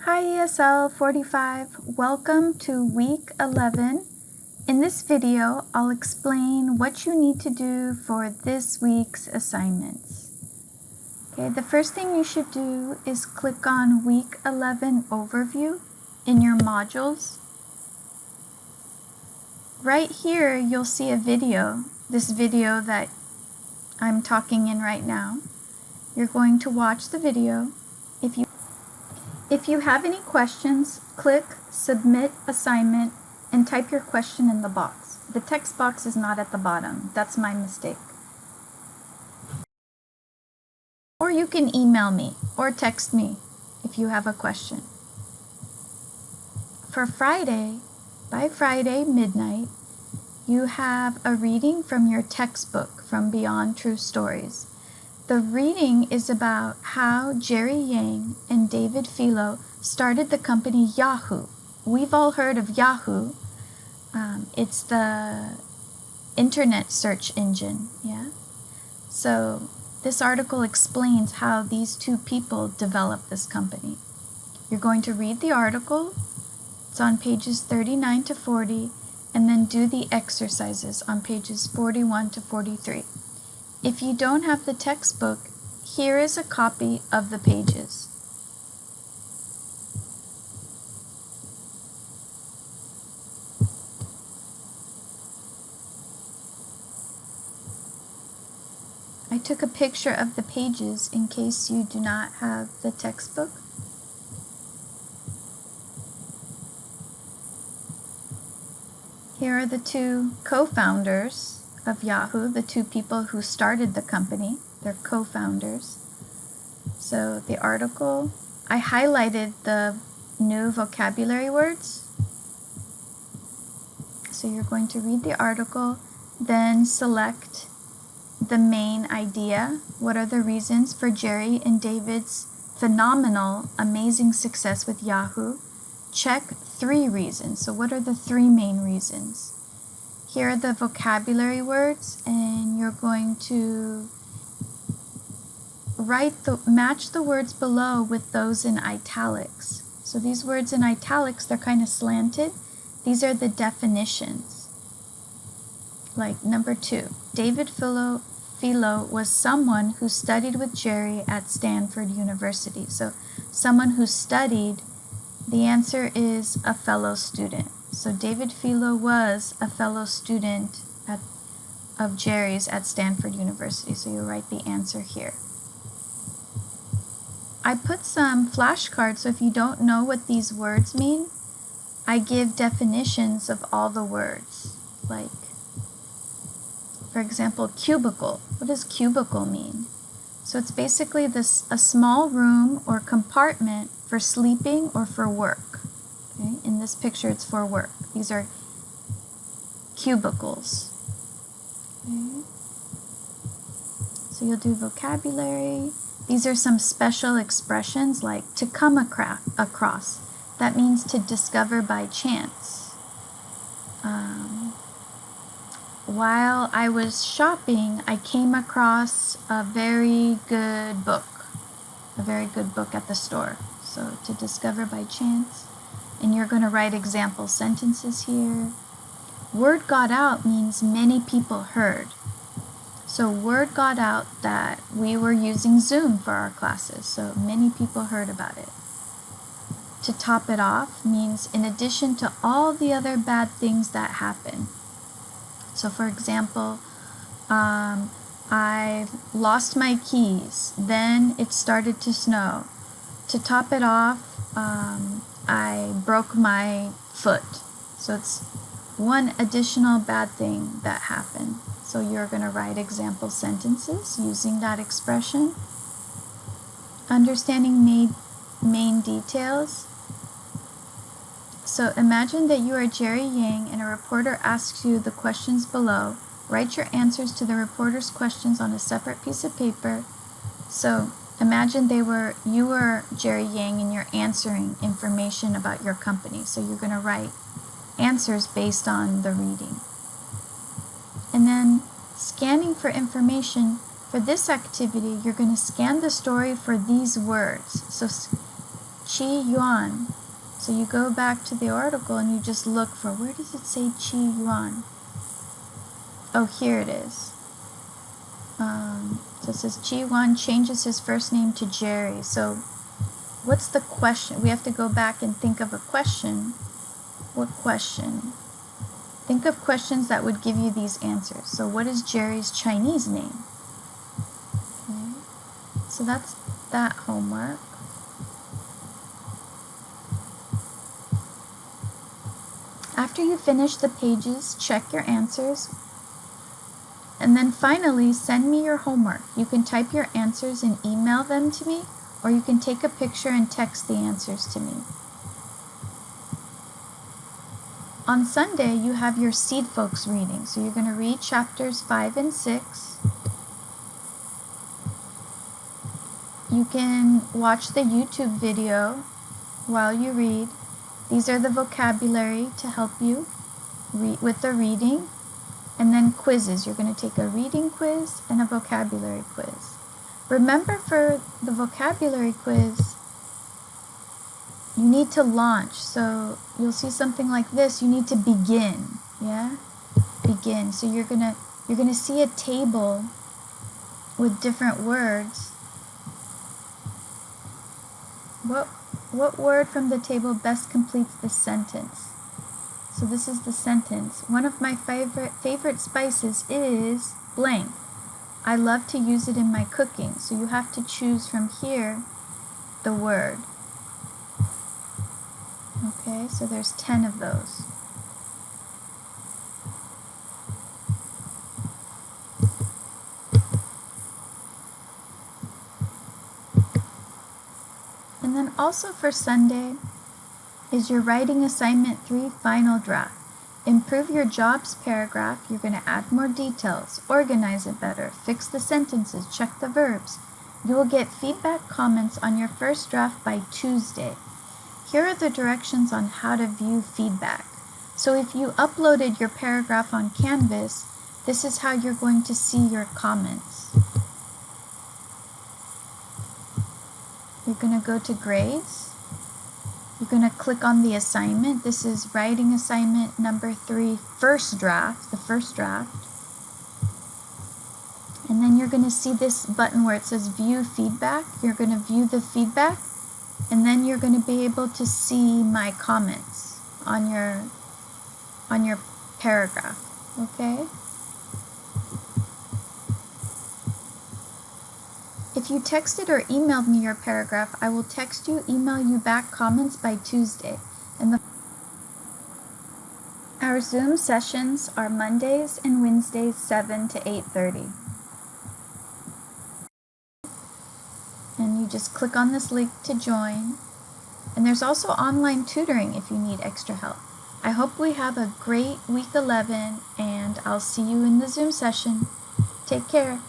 Hi ESL 45, welcome to week 11. In this video, I'll explain what you need to do for this week's assignments. Okay, the first thing you should do is click on week 11 overview in your modules. Right here, you'll see a video, this video that I'm talking in right now. You're going to watch the video. If you have any questions, click Submit Assignment and type your question in the box. The text box is not at the bottom. That's my mistake. Or you can email me or text me if you have a question. For Friday, by Friday midnight, you have a reading from your textbook from Beyond True Stories. The reading is about how Jerry Yang and David Philo started the company Yahoo. We've all heard of Yahoo. It's the internet search engine, yeah? So this article explains how these two people developed this company. You're going to read the article. It's on pages 39 to 40, and then do the exercises on pages 41 to 43. If you don't have the textbook, here is a copy of the pages. I took a picture of the pages in case you do not have the textbook. Here are the two co-founders of Yahoo, the two people who started the company. They're co-founders. So the article, I highlighted the new vocabulary words. So you're going to read the article, then select the main idea. What are the reasons for Jerry and David's phenomenal, amazing success with Yahoo? Check 3 reasons. So what are the 3 main reasons? Here are the vocabulary words, and you're going to match the words below with those in italics. So these words in italics, they're kind of slanted. These are the definitions. Like number 2, David Philo was someone who studied with Jerry at Stanford University. So someone who studied, the answer is a fellow student. So David Philo was a fellow student of Jerry's at Stanford University. So you write the answer here. I put some flashcards, so if you don't know what these words mean, I give definitions of all the words. Like, for example, cubicle. What does cubicle mean? So it's basically a small room or compartment for sleeping or for work. Okay? In this picture, it's for work. These are cubicles. Okay? So you'll do vocabulary. These are some special expressions like to come across. That means to discover by chance. While I was shopping, I came across a very good book at the store. So to discover by chance. And you're going to write example sentences here. Word got out means many people heard. So word got out that we were using Zoom for our classes. So many people heard about it. To top it off means in addition to all the other bad things that happen. So for example, I lost my keys, then it started to snow. To top it off, I broke my foot. So it's one additional bad thing that happened. So you're going to write example sentences using that expression. Understanding main details. So imagine that you are Jerry Yang and a reporter asks you the questions below. Write your answers to the reporter's questions on a separate piece of paper. So imagine you were Jerry Yang and you're answering information about your company. So you're going to write answers based on the reading. And then scanning for information. For this activity, you're going to scan the story for these words. So Qi Yuan. So you go back to the article and you just look for, where does it say Qi Yuan? Oh, here it is. So it says Qi Yuan changes his first name to Jerry. So what's the question? We have to go back and think of a question. What question? Think of questions that would give you these answers. So what is Jerry's Chinese name? Okay. So that's that homework. After you finish the pages, check your answers. And then finally, send me your homework. You can type your answers and email them to me, or you can take a picture and text the answers to me. On Sunday, you have your Seed Folks reading. So you're going to read chapters 5 and 6. You can watch the YouTube video while you read. These are the vocabulary to help you with the reading. And then quizzes. You're going to take a reading quiz and a vocabulary quiz. Remember, for the vocabulary quiz, you need to launch. So you'll see something like this. You need to begin. Yeah? Begin. So you're gonna see a table with different words. What word from the table best completes the sentence? So this is the sentence. One of my favorite spices is blank. I love to use it in my cooking. So you have to choose from here the word. Okay, so there's 10 of those. And then also for Sunday is your writing assignment 3 final draft. Improve your jobs paragraph. You're going to add more details, organize it better, fix the sentences, check the verbs. You will get feedback comments on your first draft by Tuesday. Here are the directions on how to view feedback. So if you uploaded your paragraph on Canvas, this is how you're going to see your comments. You're going to go to Grades. You're going to click on the assignment. This is writing assignment number 3, first draft, the first draft. And then you're going to see this button where it says View Feedback. You're going to view the feedback, and then you're going to be able to see my comments on your paragraph. Okay? If you texted or emailed me your paragraph, I will text you, email you back comments by Tuesday. And our Zoom sessions are Mondays and Wednesdays, 7 to 8:30. And you just click on this link to join. And there's also online tutoring if you need extra help. I hope we have a great week 11, and I'll see you in the Zoom session. Take care.